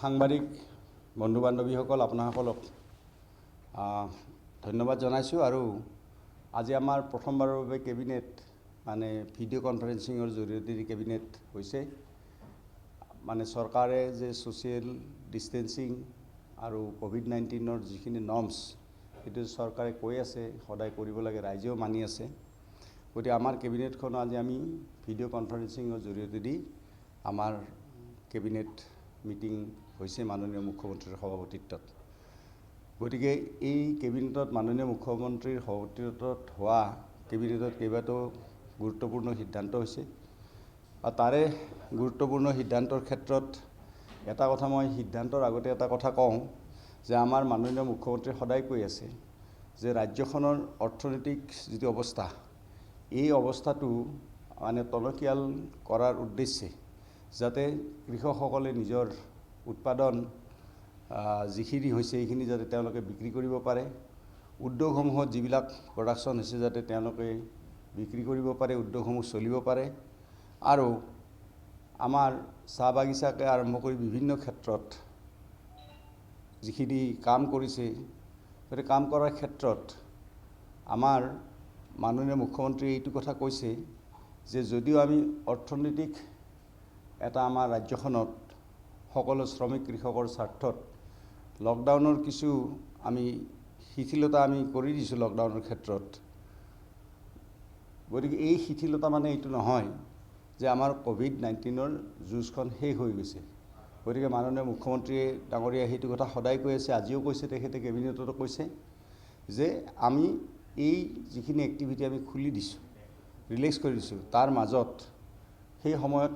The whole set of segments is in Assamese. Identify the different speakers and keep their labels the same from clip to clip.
Speaker 1: সাংবাদিক বন্ধু বান্ধৱীসকল আপোনাসকলক ধন্যবাদ জনাইছোঁ আৰু আজি আমাৰ প্ৰথমবাৰৰ বাবে কেবিনেট মানে ভিডিঅ' কনফাৰেন্সিঙৰ জৰিয়তে কেবিনেট হৈছে মানে চৰকাৰে যে ছ'চিয়েল ডিষ্টেন্সিং আৰু কোভিড-19ৰ যিখিনি নৰ্মছ সেইটো চৰকাৰে কৈ আছে সদায় কৰিব লাগে ৰাইজেও মানি আছে গতিকে আমাৰ কেবিনেটখন আজি আমি ভিডিঅ' কনফাৰেন্সিঙৰ জৰিয়তে দি আমাৰ কেবিনেট মিটিং হৈছে মাননীয় মুখ্যমন্ত্ৰীৰ সভাপতিত্বত গতিকে এই কেবিনেটত মাননীয় মুখ্যমন্ত্ৰীৰ সভাপতিত্বত হোৱা কেবিনেটত কেইবাটাও গুৰুত্বপূৰ্ণ সিদ্ধান্ত হৈছে আৰু তাৰে গুৰুত্বপূৰ্ণ সিদ্ধান্তৰ ক্ষেত্ৰত এটা কথা মই সিদ্ধান্তৰ আগতে এটা কথা কওঁ যে আমাৰ মাননীয় মুখ্যমন্ত্ৰীয়ে সদায় কৈ আছে যে ৰাজ্যখনৰ অৰ্থনৈতিক যিটো অৱস্থা এই অৱস্থাটো মানে টনকিয়াল কৰাৰ উদ্দেশ্যে যাতে কৃষকসকলে নিজৰ উৎপাদন যিখিনি হৈছে এইখিনি যাতে তেওঁলোকে বিক্ৰী কৰিব পাৰে উদ্যোগসমূহত যিবিলাক প্ৰডাকশ্যন হৈছে যাতে তেওঁলোকে বিক্ৰী কৰিব পাৰে উদ্যোগসমূহ চলিব পাৰে আৰু আমাৰ চাহ বাগিচাকে আৰম্ভ কৰি বিভিন্ন ক্ষেত্ৰত যিখিনি কাম কৰিছে সেই কাম কৰাৰ ক্ষেত্ৰত আমাৰ মাননীয় মুখ্যমন্ত্ৰীয়ে এইটো কথা কৈছে যে যদিও আমি অৰ্থনৈতিক এটা আমাৰ ৰাজ্যখনত সকলো শ্ৰমিক কৃষকৰ স্বাৰ্থত লকডাউনৰ কিছু আমি শিথিলতা আমি কৰি দিছোঁ লকডাউনৰ ক্ষেত্ৰত গতিকে এই শিথিলতা মানে এইটো নহয় যে আমাৰ কোভিড-19ৰ যুঁজখন শেষ হৈ গৈছে গতিকে মাননীয় মুখ্যমন্ত্ৰীয়ে ডাঙৰীয়া সেইটো কথা সদায় কৈ আছে আজিও কৈছে তেখেতে কেবিনেটতো কৈছে যে আমি এই যিখিনি এক্টিভিটি আমি খুলি দিছোঁ ৰিলেক্স কৰি দিছোঁ তাৰ মাজত সেই সময়ত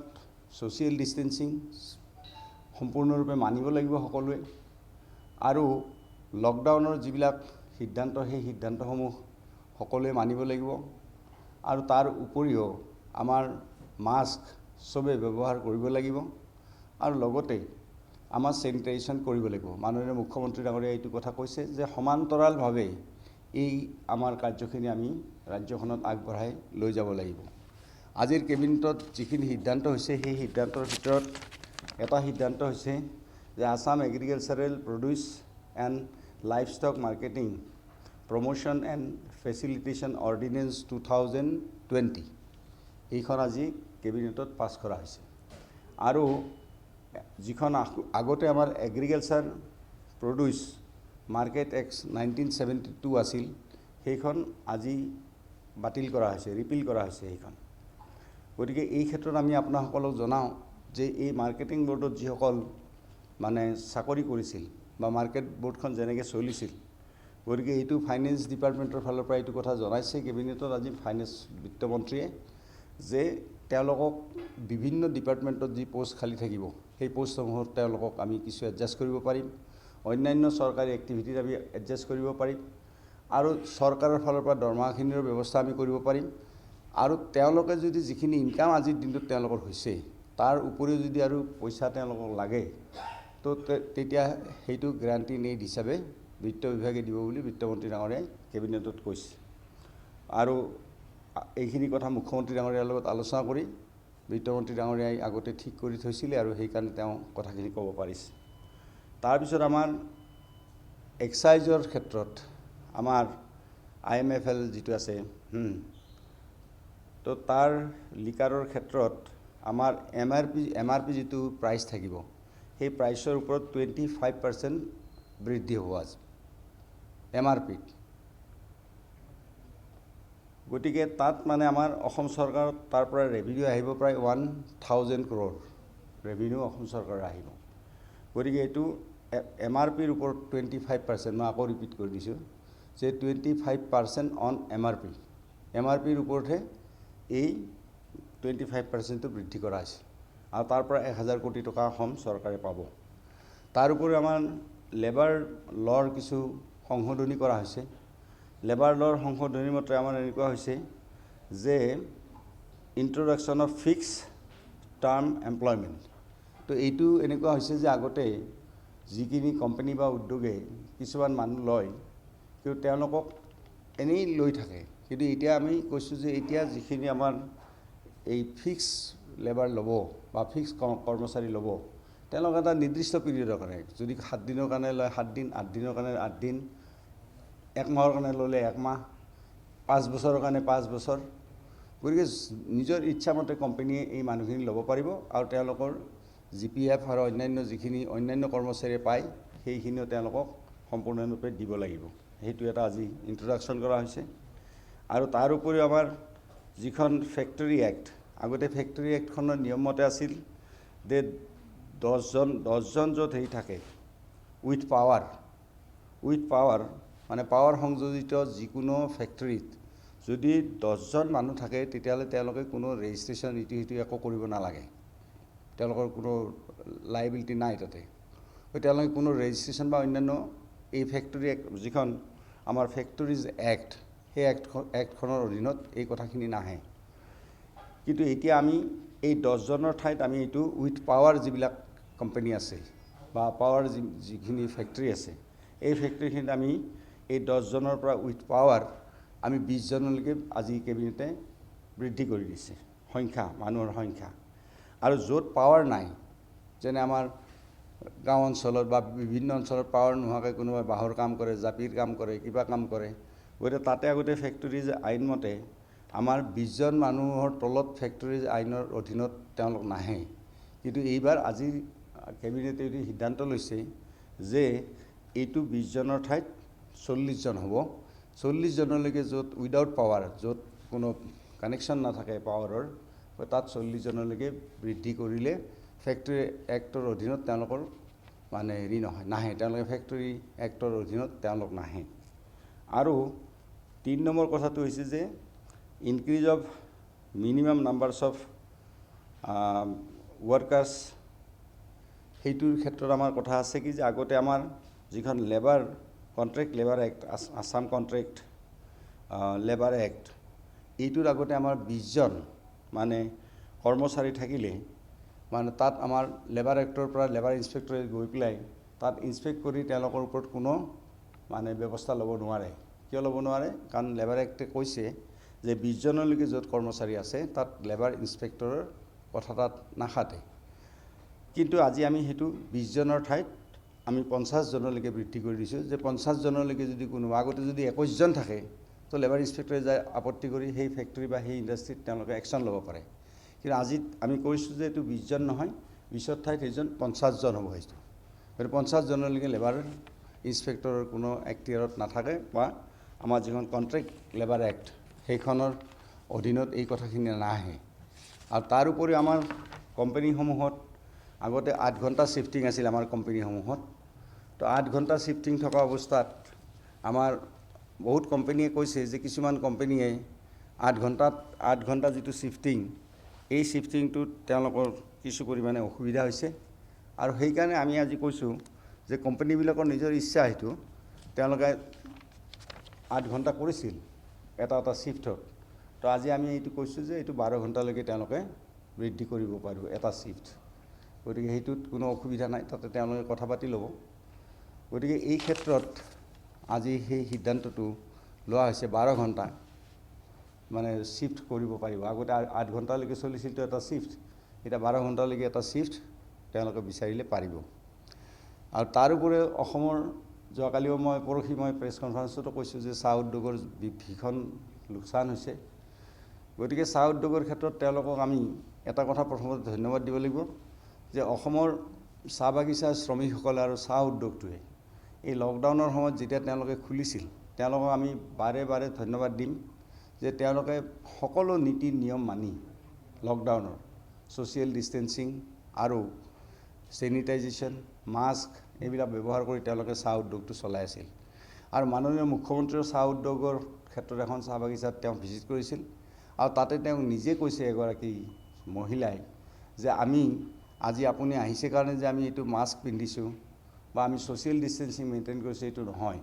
Speaker 1: ছ'চিয়েল ডিষ্টেন্সিং সম্পূৰ্ণৰূপে মানিব লাগিব সকলোৱে আৰু লকডাউনৰ যিবিলাক সিদ্ধান্ত সেই সিদ্ধান্তসমূহ সকলোৱে মানিব লাগিব আৰু তাৰ উপৰিও আমাৰ মাস্ক চবে ব্যৱহাৰ কৰিব লাগিব আৰু লগতে আমাৰ চেনিটাইজেশ্যন কৰিব লাগিব মাননীয় মুখ্যমন্ত্ৰী ডাঙৰীয়াই এইটো কথা কৈছে যে সমান্তৰালভাৱে এই আমাৰ কাৰ্যখিনি আমি ৰাজ্যখনত আগবঢ়াই লৈ যাব লাগিব আজিৰ কেবিনেটত যিখিনি সিদ্ধান্ত হৈছে সেই সিদ্ধান্তৰ ভিতৰত এটা সিদ্ধান্ত হৈছে যে Assam agricultural produce and livestock marketing promotion and facilitation ordinance 2020 এইখন আজি কেবিনেটত পাছ কৰা হৈছে আৰু যিখন আগতে আমাৰ এগ্ৰিকালচাৰ প্ৰডিউচ মাৰ্কেট এক্ট 1972 আছিল সেইখন আজি বাতিল কৰা হৈছে ৰিপিল কৰা হৈছে সেইখন গতিকে এই ক্ষেত্ৰত আমি আপোনাসকলক জনাওঁ যে এই মাৰ্কেটিং বোৰ্ডত যিসকল মানে চাকৰি কৰিছিল বা মাৰ্কেট বোৰ্ডখন যেনেকৈ চলিছিল গতিকে এইটো ফাইনেন্স ডিপাৰ্টমেণ্টৰ ফালৰ পৰা এইটো কথা জনাইছে কেবিনেটত আজি ফাইনেন্স বিত্তমন্ত্ৰীয়ে যে তেওঁলোকক বিভিন্ন ডিপাৰ্টমেণ্টত যি পোষ্ট খালী থাকিব সেই পোষ্টসমূহত তেওঁলোকক আমি কিছু এডজাষ্ট কৰিব পাৰিম অন্যান্য চৰকাৰী এক্টিভিটিত আমি এডজাষ্ট কৰিব পাৰিম আৰু চৰকাৰৰ ফালৰ পৰা দৰমহাখিনিৰ ব্যৱস্থা আমি কৰিব পাৰিম আৰু তেওঁলোকে যদি যিখিনি ইনকাম আজিৰ দিনটোত তেওঁলোকৰ হৈছে তাৰ উপৰিও যদি আৰু পইচা তেওঁলোকক লাগে তো তেতিয়া সেইটো গ্যাৰাণ্টি নেড হিচাপে বিত্ত বিভাগে দিব বুলি বিত্তমন্ত্ৰী ডাঙৰীয়াই কেবিনেটত কৈছে আৰু এইখিনি কথা মুখ্যমন্ত্ৰী ডাঙৰীয়াৰ লগত আলোচনা কৰি বিত্তমন্ত্ৰী ডাঙৰীয়াই আগতে ঠিক কৰি থৈছিলে আৰু সেইকাৰণে তেওঁ কথাখিনি ক'ব পাৰিছে তাৰপিছত আমাৰ এক্সাইজৰ ক্ষেত্ৰত আমাৰ IMFL যিটো আছে তো তাৰ লিকাৰৰ ক্ষেত্ৰত আমাৰ MRP যিটো প্ৰাইচ থাকিব সেই প্ৰাইচৰ ওপৰত 25% বৃদ্ধি হ'ব আজি MRPত গতিকে তাত মানে আমাৰ অসম চৰকাৰত তাৰ পৰা ৰেভিনিউ আহিব প্ৰায় 1000 crore ৰেভিনিউ অসম চৰকাৰৰ আহিব গতিকে এইটো MRPৰ ওপৰত 25% মই আকৌ ৰিপিট কৰি দিছোঁ যে 25% অন MRPৰ ওপৰতহে এই 25%টো বৃদ্ধি কৰা হৈছে আৰু তাৰ পৰা 1000 কোটি টকা অসম চৰকাৰে পাব তাৰ উপৰি আমাৰ লেবাৰ লৰ কিছু সংশোধনী কৰা হৈছে লেবাৰ লৰ সংশোধনী মতে আমাৰ এনেকুৱা হৈছে যে introduction of fix term employment তো এইটো এনেকুৱা হৈছে যে আগতে যিখিনি কোম্পানী বা উদ্যোগে কিছুমান মানুহ লয় কিন্তু তেওঁলোকক এনেই লৈ থাকে কিন্তু এতিয়া আমি কৈছোঁ যে এতিয়া যিখিনি আমাৰ এই ফিক্স লেবাৰ ল'ব বা ফিক্স কৰ্মচাৰী ল'ব তেওঁলোক এটা নিৰ্দিষ্ট পিৰিয়ডৰ কাৰণে যদি 7 দিনৰ কাৰণে লয় 7 দিন 8 দিনৰ কাৰণে 8 দিন 1 মাহৰ কাৰণে ল'লে 1 মাহ 5 বছৰৰ কাৰণে 5 বছৰ গতিকে নিজৰ ইচ্ছামতে কোম্পানীয়ে এই মানুহখিনি ল'ব পাৰিব আৰু তেওঁলোকৰ GPF আৰু অন্যান্য যিখিনি অন্যান্য কৰ্মচাৰীয়ে পায় সেইখিনিও তেওঁলোকক সম্পূৰ্ণৰূপে দিব লাগিব সেইটো এটা আজি ইন্ট্ৰোডাকশ্যন কৰা হৈছে আৰু তাৰ উপৰিও আমাৰ যিখন ফেক্টৰী এক্ট আগতে ফেক্টৰী এক্টখনৰ নিয়ম মতে আছিল যে 10 জন য'ত হেৰি থাকে উইথ পাৱাৰ মানে পাৱাৰ সংযোজিত যিকোনো ফেক্টৰীত যদি 10 জন মানুহ থাকে তেতিয়াহ'লে তেওঁলোকে কোনো ৰেজিষ্ট্ৰেশ্যন ইটো একো কৰিব নালাগে তেওঁলোকৰ কোনো লাইবিলিটি নাই তাতে তেওঁলোকে কোনো ৰেজিষ্ট্ৰেশ্যন বা অন্যান্য এই ফেক্টৰী যিখন আমাৰ ফেক্টৰীজ এক্ট সেই এক্টখনৰ অধীনত এই কথাখিনি নাহে কিন্তু এতিয়া আমি এই 10 জনৰ ঠাইত আমি এইটো উইথ পাৱাৰ যিবিলাক কোম্পানী আছে বা পাৱাৰ যিখিনি ফেক্টৰী আছে এই ফেক্টৰীখিনিত আমি এই 10 জনৰ পৰা উইথ পাৱাৰ আমি 20 জনলৈকে আজি কেবিনেটে বৃদ্ধি কৰি দিছে সংখ্যা মানুহৰ সংখ্যা আৰু য'ত পাৱাৰ নাই যেনে আমাৰ গাঁও অঞ্চলত বা বিভিন্ন অঞ্চলত পাৱাৰ নোহোৱাকৈ কোনোবাই বাঁহৰ কাম কৰে জাপিৰ কাম কৰে কিবা কাম কৰে গতিকে তাতে আগতে ফেক্টৰীজ আইন মতে আমাৰ 20 জন মানুহৰ তলত ফেক্টৰীজ আইনৰ অধীনত তেওঁলোক নাহে কিন্তু এইবাৰ আজি কেবিনেটে এইটো সিদ্ধান্ত লৈছে যে এইটো 20 জনৰ ঠাইত 40 জন হ'ব 40 জনলৈকে য'ত উইদাউট পাৱাৰ য'ত কোনো কানেকশ্যন নাথাকে পাৱাৰৰ তাত 40 জনলৈকে বৃদ্ধি কৰিলে ফেক্টৰী এক্টৰ অধীনত তেওঁলোকৰ মানে হেৰি নহয় নাহে তেওঁলোকে ফেক্টৰী এক্টৰ অধীনত তেওঁলোক নাহে আৰু 3 নম্বৰ কথাটো হৈছে যে increase of minimum numbers of workers সেইটোৰ ক্ষেত্ৰত আমাৰ কথা আছে কি যে আগতে আমাৰ যিখন contract labour act Assam contract labour act এইটোৰ আগতে আমাৰ 20 জন মানে কৰ্মচাৰী থাকিলে মানে তাত আমাৰ লেবাৰ এক্টৰ পৰা লেবাৰ ইনস্পেক্টৰে গৈ পেলাই তাত ইনস্পেক্ট কৰি তেওঁলোকৰ ওপৰত কোনো মানে ব্যৱস্থা ল'ব নোৱাৰে কিয় ল'ব নোৱাৰে কাৰণ লেবাৰ এক্টে কৈছে যে 20 জনলৈকে য'ত কৰ্মচাৰী আছে তাত লেবাৰ ইনস্পেক্টৰৰ কথা তাত নাখাতে কিন্তু আজি আমি সেইটো 20 জনৰ ঠাইত আমি 50 জনলৈকে বৃদ্ধি কৰি দিছোঁ যে 50 জনলৈকে যদি কোনোবা আগতে যদি 21 জন থাকে তো লেবাৰ ইনস্পেক্টৰে যায় আপত্তি কৰি সেই ফেক্টৰী বা সেই ইণ্ডাষ্ট্ৰীত তেওঁলোকে একশ্যন ল'ব পাৰে কিন্তু আজি আমি কৈছোঁ যে এইটো 20 জন নহয় 20ৰ ঠাইত সেইজন 50 জন হ'ব সেইটো গতিকে 50 জনলৈকে লেবাৰ ইনস্পেক্টৰৰ কোনো এক্টিয়াৰত নাথাকে বা আমাৰ যিখন কণ্ট্ৰেক্ট লেবাৰ এক্ট সেইখনৰ অধীনত এই কথাখিনি নাহে আৰু তাৰ উপৰি আমাৰ কোম্পানীসমূহত আগতে 8 ঘণ্টা শিফটিং আছিল আমাৰ কোম্পানীসমূহত তো 8 ঘণ্টা শিফটিং থকা অৱস্থাত আমাৰ বহুত কোম্পানীয়ে কৈছে যে কিছুমান কোম্পানীয়ে 8 ঘণ্টা যিটো শিফটিং এই শিফটিংটোত তেওঁলোকৰ কিছু পৰিমাণে অসুবিধা হৈছে আৰু সেইকাৰণে আমি আজি কৈছোঁ যে কোম্পানীবিলাকৰ নিজৰ ইচ্ছা সেইটো তেওঁলোকে 8 ঘণ্টা কৰিছিল এটা শিফ্টত তো আজি আমি এইটো কৈছোঁ যে এইটো 12 ঘণ্টালৈকে তেওঁলোকে বৃদ্ধি কৰিব পাৰিব এটা শিফ্ট গতিকে সেইটোত কোনো অসুবিধা নাই তাতে তেওঁলোকে কথা পাতি ল'ব গতিকে এই ক্ষেত্ৰত আজি সেই সিদ্ধান্তটো লোৱা হৈছে 12 ঘণ্টা মানে শিফ্ট কৰিব পাৰিব আগতে 8 ঘণ্টালৈকে চলিছিল তো এটা শিফ্ট এটা 12 ঘণ্টালৈকে এটা শিফ্ট তেওঁলোকে বিচাৰিলে পাৰিব আৰু তাৰ উপৰি অসমৰ যোৱাকালিও পৰহি মই প্ৰেছ কনফাৰেন্সতো কৈছোঁ যে চাহ উদ্যোগৰ ভীষণ লোকচান হৈছে গতিকে চাহ উদ্যোগৰ ক্ষেত্ৰত তেওঁলোকক আমি এটা কথা প্ৰথমতে ধন্যবাদ দিব লাগিব যে অসমৰ চাহ বাগিচাৰ শ্ৰমিকসকলে আৰু চাহ উদ্যোগটোৱে এই লকডাউনৰ সময়ত যেতিয়া তেওঁলোকে খুলিছিল তেওঁলোকক আমি বাৰে বাৰে ধন্যবাদ দিম যে তেওঁলোকে সকলো নীতি নিয়ম মানি লকডাউনৰ ছ'চিয়েল ডিষ্টেঞ্চিং আৰু চেনিটাইজেশ্যন মাস্ক এইবিলাক ব্যৱহাৰ কৰি তেওঁলোকে চাহ উদ্যোগটো চলাই আছিল আৰু মাননীয় মুখ্যমন্ত্ৰীৰ চাহ উদ্যোগৰ ক্ষেত্ৰত এখন চাহ বাগিচাত তেওঁ ভিজিট কৰিছিল আৰু তাতে তেওঁ নিজে কৈছে এগৰাকী মহিলাই যে আমি আজি আপুনি আহিছে কাৰণে যে আমি এইটো মাস্ক পিন্ধিছোঁ বা আমি ছ'চিয়েল ডিষ্টেঞ্চিং মেইনটেইন কৰিছোঁ এইটো নহয়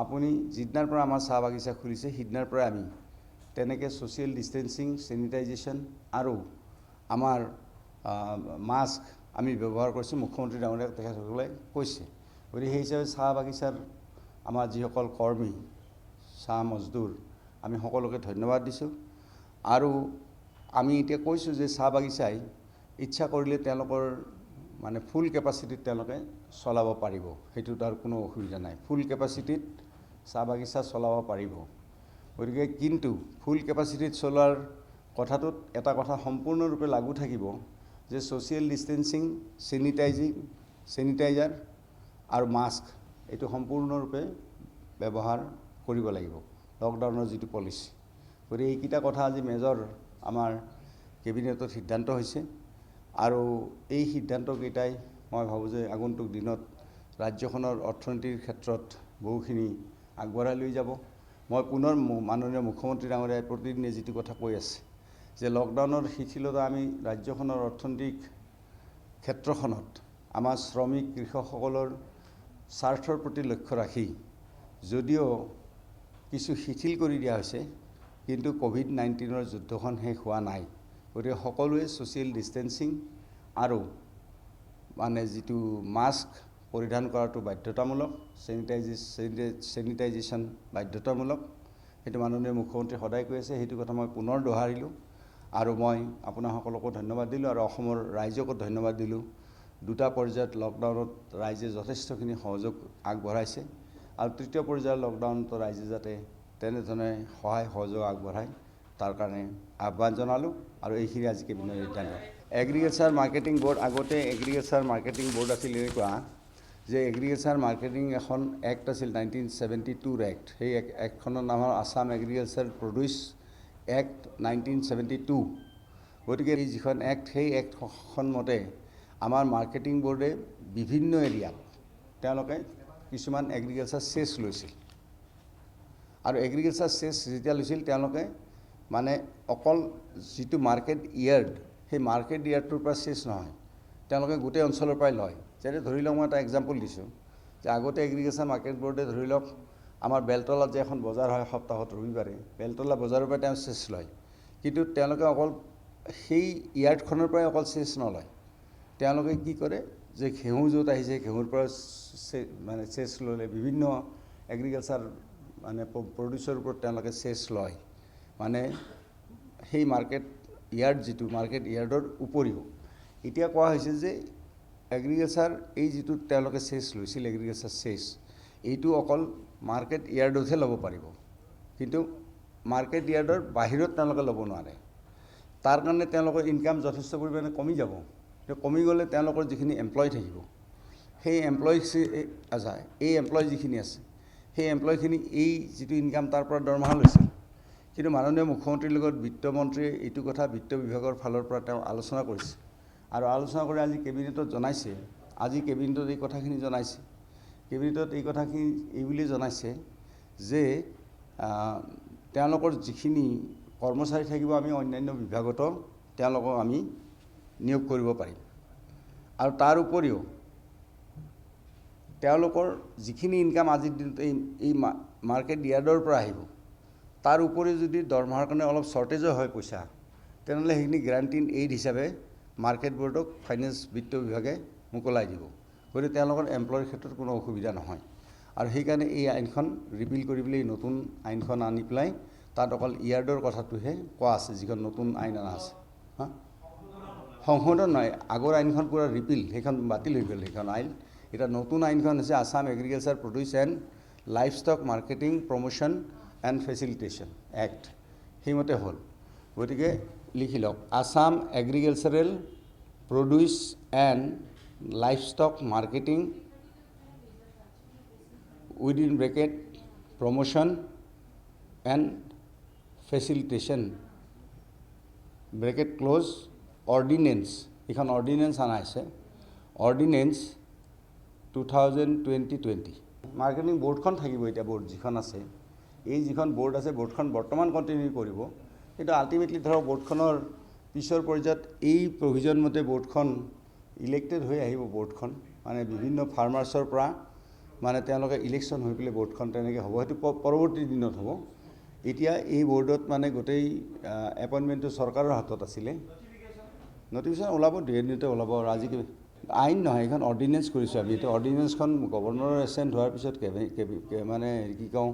Speaker 1: আপুনি যিদিনাৰ পৰা আমাৰ চাহ বাগিচা খুলিছে সিদিনাৰ পৰা আমি তেনেকৈ ছ'চিয়েল ডিষ্টেঞ্চিং চেনিটাইজেশ্যন আৰু আমাৰ মাস্ক আমি ব্যৱহাৰ কৰিছোঁ মুখ্যমন্ত্ৰী ডাঙৰীয়াক তেখেতসকলে কৈছে গতিকে সেই হিচাপে চাহ বাগিচাৰ আমাৰ যিসকল কৰ্মী চাহ মজদুৰ আমি সকলোকে ধন্যবাদ দিছোঁ আৰু আমি এতিয়া কৈছোঁ যে চাহ বাগিচাই ইচ্ছা কৰিলে তেওঁলোকৰ মানে ফুল কেপাচিটিত তেওঁলোকে চলাব পাৰিব, সেইটো তাৰ কোনো অসুবিধা নাই। ফুল কেপাচিটিত চাহ বাগিচা চলাব পাৰিব। গতিকে কিন্তু ফুল কেপাচিটিত চলোৱাৰ কথাটোত এটা কথা সম্পূৰ্ণৰূপে লাগু থাকিব যে ছ'চিয়েল ডিষ্টেঞ্চিং, চেনিটাইজাৰ আৰু মাস্ক এইটো সম্পূৰ্ণৰূপে ব্যৱহাৰ কৰিব লাগিব, লকডাউনৰ যিটো পলিচি। গতিকে এইকেইটা কথা আজি মেজৰ আমাৰ কেবিনেটত সিদ্ধান্ত হৈছে আৰু এই সিদ্ধান্তকেইটাই মই ভাবোঁ যে আগন্তুক দিনত ৰাজ্যখনৰ অৰ্থনীতিৰ ক্ষেত্ৰত বহুখিনি আগবঢ়াই লৈ যাব। মই পুনৰ মাননীয় মুখ্যমন্ত্ৰী ডাঙৰীয়াই প্ৰতিদিনে যিটো কথা কৈ আছে যে লকডাউনৰ শিথিলতা আমি ৰাজ্যখনৰ অৰ্থনৈতিক ক্ষেত্ৰখনত আমাৰ শ্ৰমিক কৃষকসকলৰ স্বাৰ্থৰ প্ৰতি লক্ষ্য ৰাখি যদিও কিছু শিথিল কৰি দিয়া হৈছে, কিন্তু কোভিড-19ৰ যুদ্ধখন শেষ হোৱা নাই। গতিকে সকলোৱে ছ'চিয়েল ডিষ্টেঞ্চিং আৰু মানে যিটো মাস্ক পৰিধান কৰাটো বাধ্যতামূলক, চেনিটাইজেশ্যন বাধ্যতামূলক, সেইটো মাননীয় মুখ্যমন্ত্ৰী সদায় কৈ আছে। সেইটো কথা মই পুনৰ দোহাৰিলোঁ আৰু মই আপোনাসকলকো ধন্যবাদ দিলোঁ আৰু অসমৰ ৰাইজকো ধন্যবাদ দিলোঁ। দুটা পৰ্যায়ত লকডাউনত ৰাইজে যথেষ্টখিনি সহযোগ আগবঢ়াইছে আৰু তৃতীয় পৰ্যায়ৰ লকডাউনতো ৰাইজে যাতে তেনেধৰণে সহায় সহযোগ আগবঢ়ায় তাৰ কাৰণে আহ্বান জনালোঁ আৰু এইখিনি আজি কেবিনেটৰ সিদ্ধান্ত। এগ্ৰিকালচাৰ মাৰ্কেটিং বৰ্ড, আগতে এগ্ৰিকালচাৰ মাৰ্কেটিং বৰ্ড আছিল এনেকুৱা যে এগ্ৰিকালচাৰ মাৰ্কেটিং এখন এক্ট আছিল 1972 এক্ট। সেই এক্টখনৰ নাম হ'ল আছাম এগ্ৰিকালচাৰ প্ৰডিউচ এক্ট 1972। গতিকে এই যিখন এক্ট, সেই এক্টখন মতে আমাৰ মাৰ্কেটিং বৰ্ডে বিভিন্ন এৰিয়াত তেওঁলোকে কিছুমান এগ্ৰিকালচাৰ চেছ লৈছিল আৰু এগ্ৰিকালচাৰ চেছ যেতিয়া লৈছিল তেওঁলোকে মানে অকল যিটো মাৰ্কেট ইয়াৰ্ড, সেই মাৰ্কেট ইয়াৰ্ডটোৰ পৰা চেছ নহয়, তেওঁলোকে গোটেই অঞ্চলৰ পৰাই লয়। যেনে ধৰি লওক, মই এটা এক্সাম্পল দিছোঁ যে আগতে এগ্ৰিকালচাৰ মাৰ্কেট বৰ্ডে ধৰি লওক আমাৰ বেলতলাত যে এখন বজাৰ হয় সপ্তাহত ৰবিবাৰে, বেলতলা বজাৰৰ পৰা তেওঁ চেছ লয়, কিন্তু তেওঁলোকে অকল সেই ইয়াৰ্ডখনৰ পৰাই অকল চেছ নলয়। তেওঁলোকে কি কৰে যে ঘেঁহু য'ত আহিছে ঘেঁহুৰ পৰা মানে চেছ ল'লে, বিভিন্ন এগ্ৰিকালচাৰ মানে প্ৰডিউচৰ ওপৰত তেওঁলোকে চেছ লয়, মানে সেই মাৰ্কেট ইয়াৰ্ড যিটো মাৰ্কেট ইয়াৰ্ডৰ উপৰিও। এতিয়া কোৱা হৈছে যে এগ্ৰিকালচাৰ এই যিটো তেওঁলোকে চেছ লৈছিল, এগ্ৰিকালচাৰ চেছ, এইটো অকল মাৰ্কেট ইয়াৰ্ডতহে ল'ব পাৰিব, কিন্তু মাৰ্কেট ইয়াৰ্ডৰ বাহিৰত তেওঁলোকে ল'ব নোৱাৰে। তাৰ কাৰণে তেওঁলোকৰ ইনকাম যথেষ্ট পৰিমাণে কমি যাব। কমি গ'লে তেওঁলোকৰ যিখিনি এমপ্লয় থাকিব, সেই এমপ্লয় এই এমপ্লয় যিখিনি আছে, সেই এমপ্লয়খিনি এই যিটো ইনকাম তাৰ পৰা দৰমহা লৈছিল, কিন্তু মাননীয় মুখ্যমন্ত্ৰীৰ লগত বিত্তমন্ত্ৰীয়ে এইটো কথা বিত্ত বিভাগৰ ফালৰ পৰা তেওঁ আলোচনা কৰিছে আৰু আলোচনা কৰি আজি কেবিনেটত জনাইছে। আজি কেবিনেটত এই কথাখিনি জনাইছে। কেবিনেটত এই কথাখিনি এই বুলি জনাইছে যে তেওঁলোকৰ যিখিনি কৰ্মচাৰী থাকিব, আমি অন্যান্য বিভাগতো তেওঁলোকক আমি নিয়োগ কৰিব পাৰিম আৰু তাৰ উপৰিও তেওঁলোকৰ যিখিনি ইনকাম আজিৰ দিনত এই মাৰ্কেট ইয়াৰ্ডৰ পৰা আহিব, তাৰ উপৰিও যদি দৰমহাৰ কাৰণে অলপ শ্বৰ্টেজো হয় পইচা, তেনেহ'লে সেইখিনি গ্ৰাণ্টিন এইড হিচাপে মাৰ্কেট বৰ্ডক ফাইনেন্স বিত্ত বিভাগে মোকলাই দিব। গতিকে তেওঁলোকৰ এমপ্লয়ৰ ক্ষেত্ৰত কোনো অসুবিধা নহয় আৰু সেইকাৰণে এই আইনখন ৰিপিল কৰি পেলাই নতুন আইনখন আনি পেলাই তাত অকল ইয়াৰ্ডৰ কথাটোহে কোৱা আছে, যিখন নতুন আইন অনা আছে। সংশোধন নহয়, আগৰ আইনখন পূৰা ৰিপিল, সেইখন বাতিল হৈ গ'ল সেইখন আইন। এতিয়া নতুন আইনখন হৈছে Assam agriculture produce and life stock marketing promotion and facilitation act, সেইমতে হ'ল। গতিকে লিখি লওক, Assam agricultural produce and life stock marketing within bracket promotion and facilitation bracket close ordinance, এইখন অৰ্ডিনেন্স অনা হৈছে, অৰ্ডিনেন্স 2020। মাৰ্কেটিং বৰ্ডখন থাকিব। এতিয়া বৰ্ড যিখন আছে, এই যিখন বৰ্ড আছে, বৰ্ডখন বৰ্তমান কণ্টিনিউ কৰিব, কিন্তু আল্টিমেটলি ধৰক বৰ্ডখনৰ পিছৰ পৰ্যায়ত এই প্ৰভিজন মতে বৰ্ডখন ইলেক্টেড হৈ আহিব। বৰ্ডখন মানে বিভিন্ন ফাৰ্মাৰ্ছৰ পৰা মানে তেওঁলোকে ইলেকশ্যন হৈ পেলাই বৰ্ডখন তেনেকৈ হ'ব, সেইটো পৰৱৰ্তী দিনত হ'ব। এতিয়া এই বৰ্ডত মানে গোটেই এপইণ্টমেণ্টটো চৰকাৰৰ হাতত আছিলে। নটিফিকেশ্যন ওলাব, 2 দিনতে ওলাব আৰু আজি আইন নহয়, এইখন অৰ্ডিনেন্স কৰিছোঁ আমি। এতিয়া অৰ্ডিনেন্সখন গভৰ্ণৰৰ এচেণ্ট হোৱাৰ পিছত মানে কি কওঁ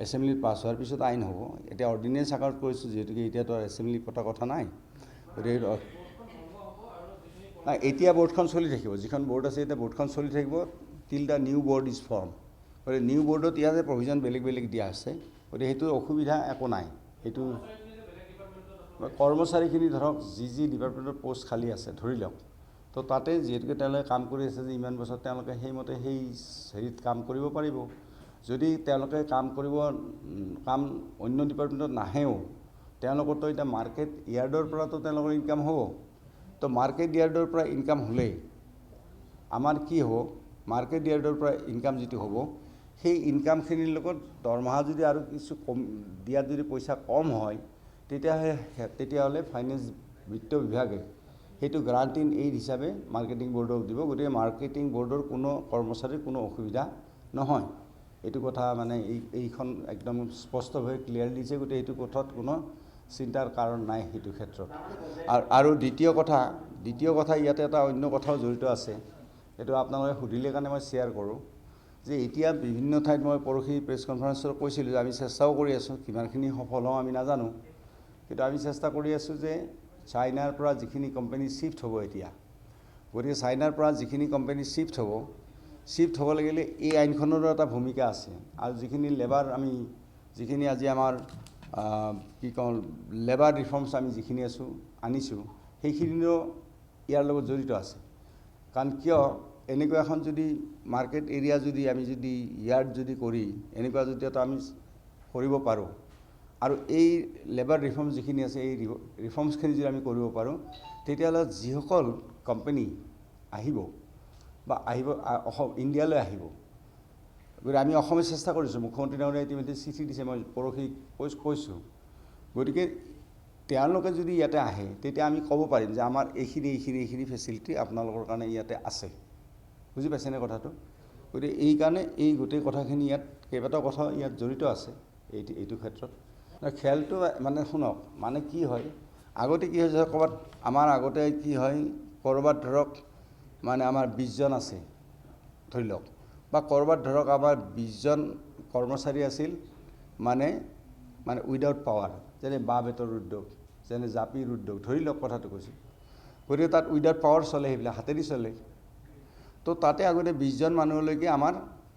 Speaker 1: এছেম্বলিত পাছ হোৱাৰ পিছত আইন হ'ব। এতিয়া অৰ্ডিনেন্স আকাৰত কৰিছোঁ যিহেতুকে এতিয়াতো এছেম্বলি পতা কথা নাই, গতিকে এতিয়া বৰ্ডখন চলি থাকিব, যিখন বৰ্ড আছে এতিয়া বৰ্ডখন চলি থাকিব টিল the new board is form. গতিকে নিউ বৰ্ডত ইয়াতে প্ৰভিজন বেলেগ বেলেগ দিয়া আছে, গতিকে সেইটো অসুবিধা একো নাই। সেইটো কৰ্মচাৰীখিনি ধৰক যি ডিপাৰ্টমেণ্টৰ পষ্ট খালী আছে ধৰি লওক, তো তাতে যিহেতুকে তেওঁলোকে কাম কৰি আছে যে ইমান বছৰ তেওঁলোকে সেইমতে সেই হেৰিত কাম কৰিব পাৰিব। যদি তেওঁলোকে কাম অন্য ডিপাৰ্টমেণ্টত নাহেও, তেওঁলোকৰতো এতিয়া মাৰ্কেট ইয়াৰ্ডৰ পৰাতো তেওঁলোকৰ ইনকাম হ'ব। তো মাৰ্কেট ইয়াৰ্ডৰ পৰা ইনকাম হ'লে আমাৰ কি হ'ব, মাৰ্কেট ইয়াৰ্ডৰ পৰা ইনকাম যিটো হ'ব, সেই ইনকামখিনিৰ লগত দৰমহা যদি আৰু কিছু কম দিয়াত যদি পইচা কম হয়, তেতিয়াহ'লে ফাইনেন্স বিত্ত বিভাগে সেইটো গ্ৰাণ্ট ইন এইড হিচাপে মাৰ্কেটিং বৰ্ডক দিব। গতিকে মাৰ্কেটিং বৰ্ডৰ কোনো কৰ্মচাৰীৰ কোনো অসুবিধা নহয়। এইটো কথা মানে এইখন একদম স্পষ্টভাৱে ক্লিয়াৰ দিছে, গতিকে এইটো কথাত কোনো চিন্তাৰ কাৰণ নাই সেইটো ক্ষেত্ৰত। আৰু দ্বিতীয় কথা ইয়াতে এটা অন্য কথাও জড়িত আছে, এইটো আপোনালোকে সুধিলে কাৰণে মই শ্বেয়াৰ কৰোঁ যে এতিয়া বিভিন্ন ঠাইত মই পৰহি প্ৰেছ কনফাৰেন্সত কৈছিলোঁ যে আমি চেষ্টাও কৰি আছোঁ, কিমানখিনি সফল হওঁ আমি নাজানো, কিন্তু আমি চেষ্টা কৰি আছোঁ যে চাইনাৰ পৰা যিখিনি কোম্পানী শ্বিফ্ট হ'ব এতিয়া, গতিকে চাইনাৰ পৰা যিখিনি কোম্পানী শ্বিফ্ট হ'ব লাগিলে এই আইনখনৰো এটা ভূমিকা আছে। আৰু যিখিনি লেবাৰ যিখিনি আজি আমাৰ কি কওঁ লেবাৰ ৰিফৰ্মছ আমি যিখিনি আনিছোঁ সেইখিনিও ইয়াৰ লগত জড়িত আছে। কাৰণ কিয় এনেকুৱা এখন যদি মাৰ্কেট এৰিয়া যদি আমি যদি ইয়াৰ্ড যদি কৰি এনেকুৱা যদি এটা আমি কৰিব পাৰোঁ, আৰু এই লেবাৰ ৰিফৰ্ম যিখিনি আছে এই ৰিফৰ্মছখিনি যদি আমি কৰিব পাৰোঁ, তেতিয়াহ'লে যিসকল কোম্পানী আহিব ইণ্ডিয়ালৈ আহিব, গতিকে আমি অসমে চেষ্টা কৰিছোঁ, মুখ্যমন্ত্ৰী ডাঙৰীয়াই ইতিমধ্যে চিঠি দিছে, মই পৰহি কৈছোঁ। গতিকে তেওঁলোকে যদি ইয়াতে আহে তেতিয়া আমি ক'ব পাৰিম যে আমাৰ এইখিনি ফেচিলিটি আপোনালোকৰ কাৰণে ইয়াতে আছে। বুজি পাইছেনে কথাটো? গতিকে এইকাৰণে এই গোটেই কথাখিনি ইয়াত কেইবাটাও কথা ইয়াত জড়িত আছে এইটো ক্ষেত্ৰত। খেলটো মানে শুনক, মানে কি হয় আগতে কি হৈছে ক'ৰবাত আমাৰ আগতে কি হয় ক'ৰবাত ধৰক মানে আমাৰ 20 জন আছে ধৰি লওক, বা ক'ৰবাত ধৰক আমাৰ 20 জন কৰ্মচাৰী আছিল মানে উইদাউট পাৱাৰ, যেনে বাঁহ বেতৰ উদ্যোগ, যেনে জাপিৰ উদ্যোগ ধৰি লওক কথাটো কৈছোঁ। গতিকে তাত উইদাউট পাৱাৰ চলে, সেইবিলাক হাতেদি চলে। তো তাতে আগতে 20 জন মানুহলৈকে আমাৰ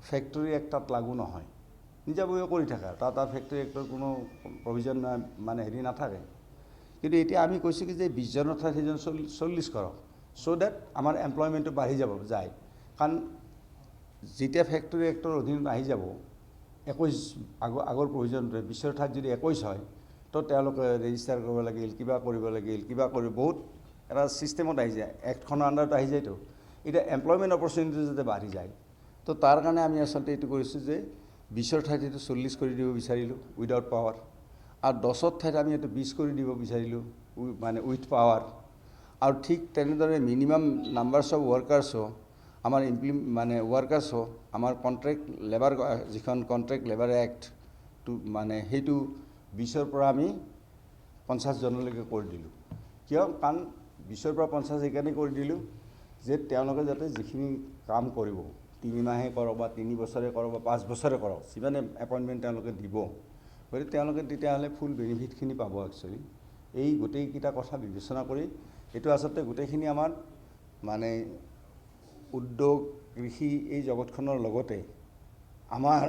Speaker 1: ফেক্টৰী এক্টত লাগু নহয়, নিজাববীয়া কৰি থাকে, তাত ফেক্টৰী এক্টৰ কোনো প্ৰভিজন হেৰি নাথাকে। কিন্তু এতিয়া আমি কৈছোঁ কি যে 20 জনৰ ঠাইত সেইজন 40 কৰক, চ' ডেট আমাৰ এমপ্লয়মেণ্টটো বাঢ়ি যায়। কাৰণ যেতিয়া ফেক্টৰী এক্টৰ অধীনত আহি যাব 21 আগৰ প্ৰভিজনটোৱে 20ৰ ঠাইত যদি 21 হয়, তো তেওঁলোকে ৰেজিষ্টাৰ কৰিব লাগিল, কিবা কৰিব লাগিল, বহুত এটা ছিষ্টেমত আহি যায়, এক্টখনৰ আণ্ডাৰত আহি যায়তো। এতিয়া এমপ্লয়মেণ্ট অপৰচুনিটি যাতে বাঢ়ি যায়, তো তাৰ কাৰণে আমি আচলতে এইটো কৰিছোঁ যে 20ৰ ঠাইত এইটো 40 কৰি দিব বিচাৰিলোঁ উইদাউট পাৱাৰ, আৰু 10ৰ ঠাইত আমি এইটো 20 কৰি দিব বিচাৰিলোঁ উইথ পাৱাৰ। আৰু ঠিক তেনেদৰে মিনিমাম নাম্বাৰছ অফ ৱৰ্কাৰ্ছো আমাৰ ৱৰ্কাৰ্ছো আমাৰ কণ্ট্ৰেক্ট লেবাৰ যিখন কণ্ট্ৰেক্ট লেবাৰ এক্টটো সেইটো 20ৰ পৰা আমি 50 জনলৈকে কৰি দিলোঁ। কিয়? কাৰণ 20ৰ পৰা 50 সেইকাৰণে কৰি দিলোঁ যে তেওঁলোকে যাতে যিখিনি কাম কৰিব 3 মাহে কৰক বা 3 বছৰে কৰক বা 5 বছৰে কৰক, যিমানে এপইণ্টমেণ্ট তেওঁলোকে দিব, গতিকে তেওঁলোকে তেতিয়াহ'লে ফুল বেনিফিটখিনি পাব। একচুৱেলি এই গোটেইকেইটা কথা বিবেচনা কৰি এইটো আচলতে গোটেইখিনি আমাৰ উদ্যোগ কৃষি এই জগতখনৰ লগতে আমাৰ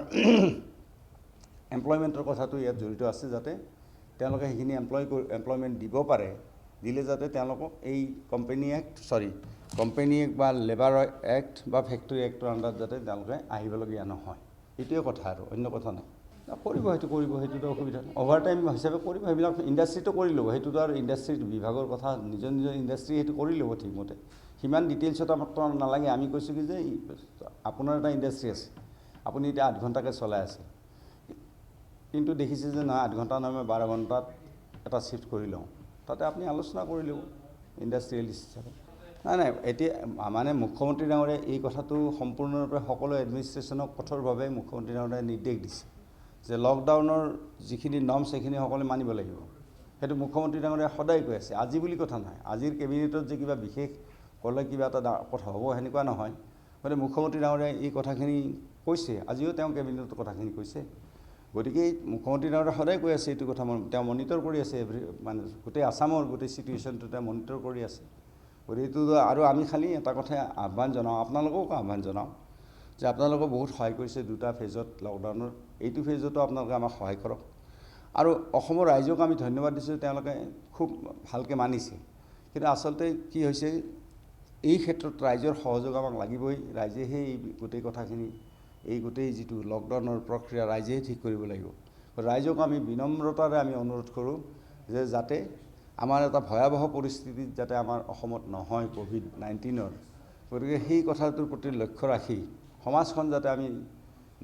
Speaker 1: এমপ্লয়মেণ্টৰ কথাটো ইয়াত জড়িত আছে, যাতে তেওঁলোকে সেইখিনি এমপ্লয়মেণ্ট দিব পাৰে, দিলে যাতে তেওঁলোকক এই কোম্পানী এক্ট বা লেবাৰ এক্ট বা ফেক্টৰী এক্টৰ আণ্ডাৰত যাতে তেওঁলোকে আহিবলগীয়া নহয়, এইটোৱে কথা আৰু অন্য কথা নাই। সেইটোতো অসুবিধা নাই, অভাৰ টাইম হিচাপে কৰিব, সেইবিলাক ইণ্ডাষ্ট্ৰিটো কৰি ল'ব, সেইটোতো আৰু ইণ্ডাষ্ট্ৰী বিভাগৰ কথা, নিজৰ ইণ্ডাষ্ট্ৰী সেইটো কৰি ল'ব ঠিকমতে, সিমান ডিটেইলছত আমাক নালাগে। আমি কৈছোঁ কি যে আপোনাৰ এটা ইণ্ডাষ্ট্ৰী আছে, আপুনি এতিয়া 8 ঘণ্টাকৈ চলাই আছে, কিন্তু দেখিছে যে নহয় 8 ঘণ্টা নহয় 12 ঘণ্টাত এটা শ্বিফ্ট কৰি লওঁ, তাতে আপুনি আলোচনা কৰি ল'ব ইণ্ডাষ্ট্ৰিয়েলিষ্ট হিচাপে। নাই এতিয়া মুখ্যমন্ত্ৰী ডাঙৰীয়াই এই কথাটো সম্পূৰ্ণৰূপে সকলো এডমিনিষ্ট্ৰেশ্যনক কঠোৰভাৱে মুখ্যমন্ত্ৰী ডাঙৰীয়াই নিৰ্দেশ দিছে যে লকডাউনৰ যিখিনি নৰ্মছ সেইখিনি সকলোৱে মানিব লাগিব। সেইটো মুখ্যমন্ত্ৰী ডাঙৰীয়াই সদায় কৈ আছে, আজি বুলি কথা নহয়, আজিৰ কেবিনেটত যে কিবা বিশেষ ক'লে কিবা এটা কথা হ'ব সেনেকুৱা নহয়। গতিকে মুখ্যমন্ত্ৰী ডাঙৰীয়াই এই কথাখিনি কৈছে, আজিও তেওঁ কেবিনেটত কথাখিনি কৈছে। গতিকে মুখ্যমন্ত্ৰী ডাঙৰীয়াই সদায় কৈ আছে এইটো কথা, তেওঁ মনিটৰ কৰি আছে গোটেই আছামৰ গোটেই চিটুৱেশ্যনটো তেওঁ মনিটৰ কৰি আছে। গতিকে এইটো আৰু আমি খালি এটা কথা আহ্বান জনাওঁ, আপোনালোককো আহ্বান জনাওঁ যে আপোনালোকে বহুত সহায় কৰিছে দুটা ফেজত লকডাউনৰ, এইটো ফেজতো আপোনালোকে আমাক সহায় কৰক। আৰু অসমৰ ৰাইজক আমি ধন্যবাদ দিছোঁ, তেওঁলোকে খুব ভালকৈ মানিছে। কিন্তু আচলতে কি হৈছে, এই ক্ষেত্ৰত ৰাইজৰ সহযোগ আমাক লাগিবই। ৰাইজে সেই গোটেই কথাখিনি, এই গোটেই যিটো লকডাউনৰ প্ৰক্ৰিয়া ৰাইজেই ঠিক কৰিব লাগিব। ৰাইজক আমি বিনম্ৰতাৰে আমি অনুৰোধ কৰোঁ যে যাতে আমাৰ এটা ভয়াৱহ পৰিস্থিতিত যাতে আমাৰ অসমত নহয় ক'ভিড-19ৰ, গতিকে সেই কথাটোৰ প্ৰতি লক্ষ্য ৰাখি সমাজখন যাতে আমি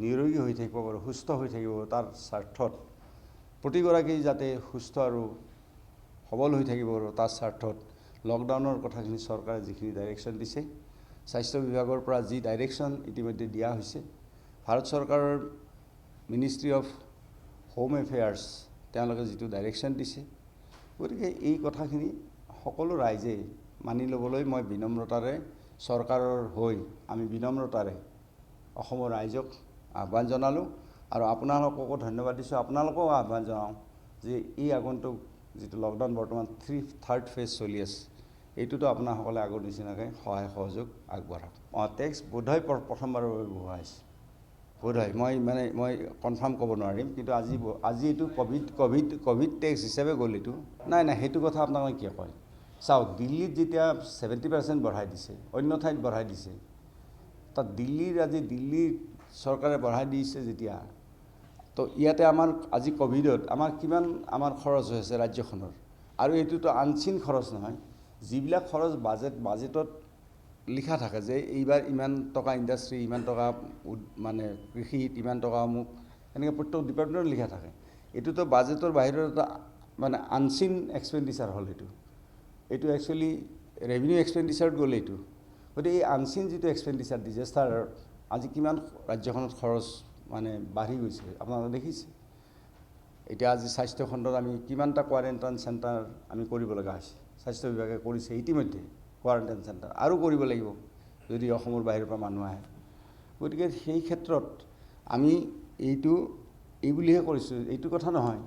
Speaker 1: নিৰোগী হৈ থাকিব পাৰোঁ, সুস্থ হৈ থাকিব, তাৰ স্বাৰ্থত প্ৰতিগৰাকী যাতে সুস্থ আৰু সবল হৈ থাকিব পাৰোঁ, তাৰ স্বাৰ্থত লকডাউনৰ কথাখিনি চৰকাৰে যিখিনি ডাইৰেকশ্যন দিছে, স্বাস্থ্য বিভাগৰ পৰা যি ডাইৰেকশ্যন ইতিমধ্যে দিয়া হৈছে, ভাৰত চৰকাৰৰ মিনিষ্ট্ৰী অফ হোম এফেয়াৰ্ছ তেওঁলোকে যিটো ডাইৰেকশ্যন দিছে, গতিকে এই কথাখিনি সকলো ৰাইজে মানি ল'বলৈ মই বিনম্ৰতাৰে চৰকাৰৰ হৈ আমি বিনম্ৰতাৰে অসমৰ ৰাইজক আহ্বান জনালোঁ। আৰু আপোনালোককো ধন্যবাদ দিছোঁ, আপোনালোককো আহ্বান জনাওঁ যে এই আগন্তুক যিটো লকডাউন বৰ্তমান থাৰ্ড ফেজ চলি আছে, এইটোতো আপোনাসকলে আগৰ নিচিনাকৈ সহায় সহযোগ আগবঢ়াওক। টেক্স বোধহয় প্ৰথমবাৰৰ বাবে বঢ়োৱা হৈছে, বোধহয় মই কনফাৰ্ম ক'ব নোৱাৰিম, কিন্তু আজি এইটো ক'ভিড টেক্স হিচাপে গ'ল এইটো। নাই সেইটো কথা আপোনালোকে কিয় কয়? চাওক, দিল্লীত যেতিয়া 70% বঢ়াই দিছে, অন্য ঠাইত বঢ়াই দিছে, তাত দিল্লীৰ চৰকাৰে বঢ়াই দিছে যেতিয়া, তো ইয়াতে আমাৰ আজি ক'ভিডত কিমান খৰচ হৈ আছে ৰাজ্যখনৰ। আৰু এইটোতো আনচিন খৰচ নহয়, যিবিলাক খৰচ বাজেটত লিখা থাকে যে এইবাৰ ইমান টকা ইণ্ডাষ্ট্ৰী, ইমান টকা কৃষিত, ইমান টকা অমুক, এনেকৈ প্ৰত্যেক ডিপাৰ্টমেণ্টত লিখা থাকে। এইটোতো বাজেটৰ বাহিৰৰ এটা আনচিন এক্সপেণ্ডিচাৰ হ'ল। এইটো একচুৱেলি ৰেভিনিউ এক্সপেণ্ডিচাৰত গ'ল এইটো। গতিকে এই আনচিন যিটো এক্সপেণ্ডিচাৰ ডিজাষ্টাৰৰ আজি কিমান ৰাজ্যখনত খৰচ বাঢ়ি গৈছে আপোনালোকে দেখিছে। এতিয়া আজি স্বাস্থ্য খণ্ডত আমি কিমানটা কোৱাৰেণ্টাইন চেণ্টাৰ আমি কৰিব লগা হৈছে, স্বাস্থ্য বিভাগে কৰিছে ইতিমধ্যে কোৱাৰেণ্টাইন চেণ্টাৰ, আৰু কৰিব লাগিব যদি অসমৰ বাহিৰৰ পৰা মানুহ আহে। গতিকে সেই ক্ষেত্ৰত আমি এই বুলিহে কৰিছোঁ, এইটো কথা নহয়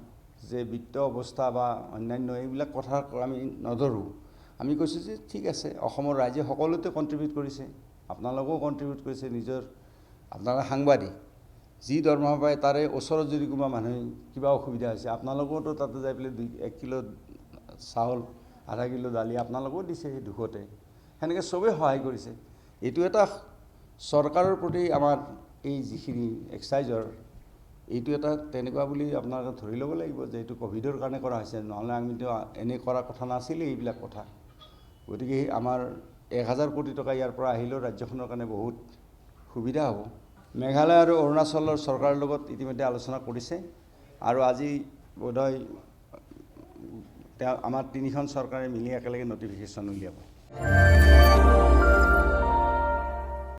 Speaker 1: যে বিত্ত অৱস্থা বা অন্যান্য এইবিলাক কথা আমি নধৰোঁ। আমি কৈছোঁ যে ঠিক আছে, অসমৰ ৰাইজে সকলোতে কণ্ট্ৰিবিউট কৰিছে, আপোনালোকেও কণ্ট্ৰিবিউট কৰিছে, আপোনালোকে সাংবাদিক, যি দৰমহা পায় তাৰে ওচৰত যদি কোনোবা মানুহে কিবা অসুবিধা হৈছে, আপোনালোকেওতো তাতে যাই পেলাই 1 কিলো চাউল, আধা কিলো দালি আপোনালোকেও দিছে সেই দুখতে, সেনেকৈ চবেই সহায় কৰিছে। এইটো এটা চৰকাৰৰ প্ৰতি আমাৰ এই যিখিনি এক্সাৰচাইজৰ, এইটো এটা তেনেকুৱা বুলি আপোনালোকে ধৰি ল'ব লাগিব যে এইটো ক'ভিডৰ কাৰণে কৰা হৈছে, নহ'লে আমিতো এনেই কৰা কথা নাছিলে এইবিলাক কথা। গতিকে আমাৰ 1000 কোটি টকা ইয়াৰ পৰা আহিলেও ৰাজ্যখনৰ কাৰণে বহুত সুবিধা হ'ব। মেঘালয় আৰু অৰুণাচলৰ চৰকাৰৰ লগত ইতিমধ্যে আলোচনা কৰিছে, আৰু আজি বোধহয় আমাৰ 3খন চৰকাৰে মিলি একেলগে নটিফিকেশ্যন উলিয়াব।